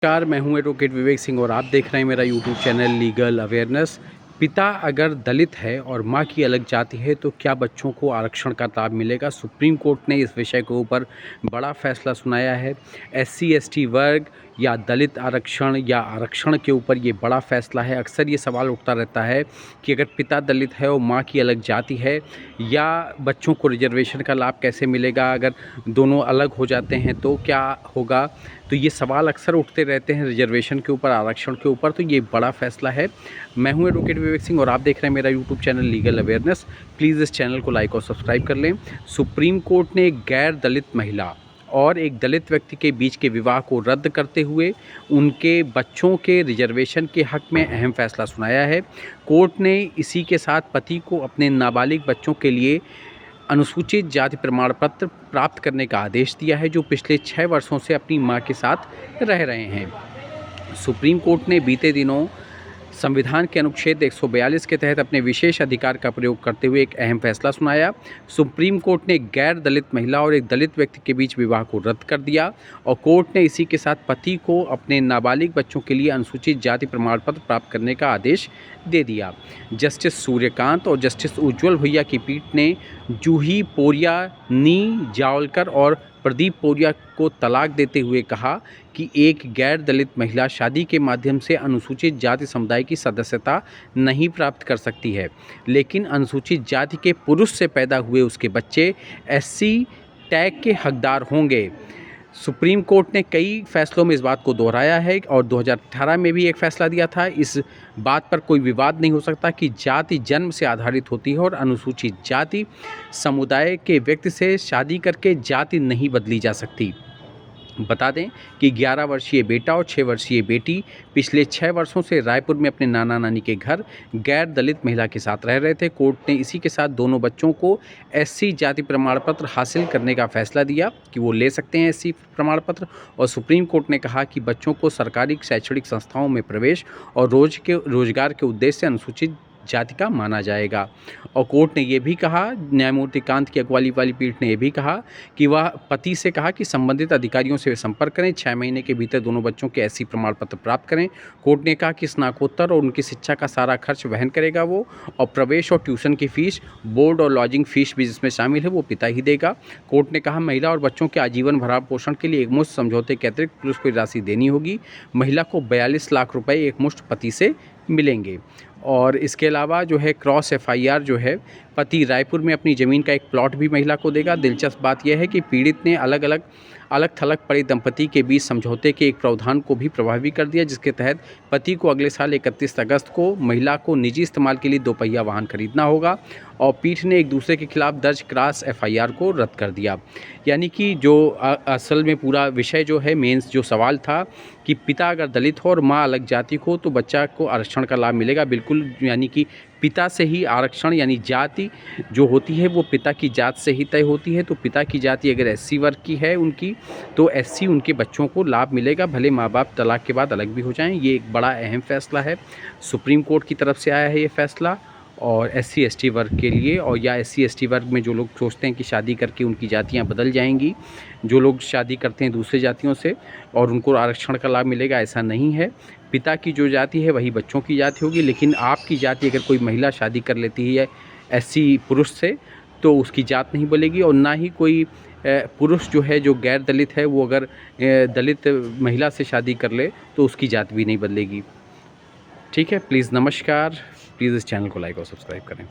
नमस्कार, मैं हूं एडवोकेट विवेक सिंह और आप देख रहे हैं मेरा यूट्यूब चैनल लीगल अवेयरनेस। पिता अगर दलित है और मां की अलग जाति है तो क्या बच्चों को आरक्षण का लाभ मिलेगा? सुप्रीम कोर्ट ने इस विषय के ऊपर बड़ा फैसला सुनाया है। एससी एसटी वर्ग या दलित आरक्षण या आरक्षण के ऊपर ये बड़ा फैसला है। अक्सर ये सवाल उठता रहता है कि अगर पिता दलित है और माँ की अलग जाति है या बच्चों को रिजर्वेशन का लाभ कैसे मिलेगा, अगर दोनों अलग हो जाते हैं तो क्या होगा। तो ये सवाल अक्सर उठते रहते हैं रिजर्वेशन के ऊपर, आरक्षण के ऊपर। तो ये बड़ा फैसला है। मैं हूं एडवोकेट विवेक सिंह और आप देख रहे हैं मेरा YouTube channel legal awareness. Please इस चैनल को लाइक और सब्सक्राइब कर लें। सुप्रीम कोर्ट ने एक गैर दलित महिला और एक दलित व्यक्ति के बीच के विवाह को रद्द करते हुए उनके बच्चों के रिजर्वेशन के हक में अहम फैसला सुनाया है। कोर्ट ने इसी के साथ पति को अपने नाबालिग बच्चों के लिए अनुसूचित जाति प्रमाण पत्र प्राप्त करने का आदेश दिया है, जो पिछले 6 वर्षों से अपनी मां के साथ रह रहे हैं। सुप्रीम कोर्ट ने बीते दिनों संविधान के अनुच्छेद 142 के तहत अपने विशेष अधिकार का प्रयोग करते हुए एक अहम फैसला सुनाया। सुप्रीम कोर्ट ने गैर दलित महिला और एक दलित व्यक्ति के बीच विवाह को रद्द कर दिया और कोर्ट ने इसी के साथ पति को अपने नाबालिग बच्चों के लिए अनुसूचित जाति प्रमाण पत्र प्राप्त करने का आदेश दे दिया। जस्टिस सूर्यकांत और जस्टिस उज्ज्वल भैया की पीठ ने जूही पोरिया, नी जावलकर और प्रदीप पोरिया को तलाक देते हुए कहा कि एक गैर दलित महिला शादी के माध्यम से अनुसूचित जाति समुदाय की सदस्यता नहीं प्राप्त कर सकती है, लेकिन अनुसूचित जाति के पुरुष से पैदा हुए उसके बच्चे एससी टैग के हकदार होंगे। सुप्रीम कोर्ट ने कई फैसलों में इस बात को दोहराया है और 2018 में भी एक फैसला दिया था। इस बात पर कोई विवाद नहीं हो सकता कि जाति जन्म से आधारित होती है और अनुसूचित जाति समुदाय के व्यक्ति से शादी करके जाति नहीं बदली जा सकती। बता दें कि 11 वर्षीय बेटा और 6 वर्षीय बेटी पिछले 6 वर्षों से रायपुर में अपने नाना नानी के घर गैर दलित महिला के साथ रह रहे थे। कोर्ट ने इसी के साथ दोनों बच्चों को एससी जाति प्रमाण पत्र हासिल करने का फैसला दिया कि वो ले सकते हैं एससी प्रमाण पत्र। और सुप्रीम कोर्ट ने कहा कि बच्चों को सरकारी शैक्षणिक संस्थाओं में प्रवेश और रोजगार के उद्देश्य से अनुसूचित जाति का माना जाएगा। और कोर्ट ने यह भी कहा, न्यायमूर्ति कांत की अगुवाई वाली पीठ ने यह भी कहा कि वह पति से कहा कि संबंधित अधिकारियों से संपर्क करें, 6 महीने के भीतर दोनों बच्चों के ऐसी प्रमाण पत्र प्राप्त करें। कोर्ट ने कहा कि स्नातकोत्तर और उनकी शिक्षा का सारा खर्च वहन करेगा वो, और प्रवेश और ट्यूशन की फीस, बोर्ड और लॉजिंग फीस भी जिसमें शामिल है वो पिता ही देगा। कोर्ट ने कहा महिला और बच्चों के आजीवन भरण पोषण के लिए एकमुश्त समझौते के अतिरिक्त पुरुष को राशि देनी होगी। महिला को 42 लाख रुपए एकमुश्त पति से मिलेंगे। और इसके अलावा जो है क्रॉस एफआईआर जो है, पति रायपुर में अपनी ज़मीन का एक प्लॉट भी महिला को देगा। दिलचस्प बात यह है कि पीड़ित ने अलग थलग पड़े दंपति के बीच समझौते के एक प्रावधान को भी प्रभावी कर दिया, जिसके तहत पति को अगले साल 31 अगस्त को महिला को निजी इस्तेमाल के लिए 2 पहिया वाहन खरीदना होगा। और पीठ ने एक दूसरे के खिलाफ दर्ज क्रॉस एफआईआर को रद्द कर दिया। यानी कि जो असल में पूरा विषय जो है, मेंस जो सवाल था कि पिता अगर दलित हो और माँ अलग जाति को तो बच्चा को आरक्षण का लाभ मिलेगा, बिल्कुल। यानी कि पिता से ही आरक्षण, यानी जाति जो होती है वो पिता की जात से ही तय होती है। तो पिता की जाति अगर एससी वर्ग की है उनकी, तो एससी उनके बच्चों को लाभ मिलेगा, भले माँ बाप तलाक के बाद अलग भी हो जाएं। ये एक बड़ा अहम फैसला है, सुप्रीम कोर्ट की तरफ से आया है ये फैसला। और एससी एसटी वर्ग के लिए, और या एससी एसटी वर्ग में जो लोग सोचते हैं कि शादी करके उनकी जातियां बदल जाएंगी, जो लोग शादी करते हैं दूसरी जातियों से और उनको आरक्षण का लाभ मिलेगा, ऐसा नहीं है। पिता की जो जाति है वही बच्चों की जाति होगी। लेकिन आपकी जाति अगर कोई महिला शादी कर लेती है एससी पुरुष से तो उसकी जात नहीं बदलेगी, और ना ही कोई पुरुष जो है जो गैर दलित है वो अगर दलित महिला से शादी कर ले तो उसकी जात भी नहीं बदलेगी। ठीक है, प्लीज़ नमस्कार। प्लीज़ इस चैनल को लाइक और सब्सक्राइब करें।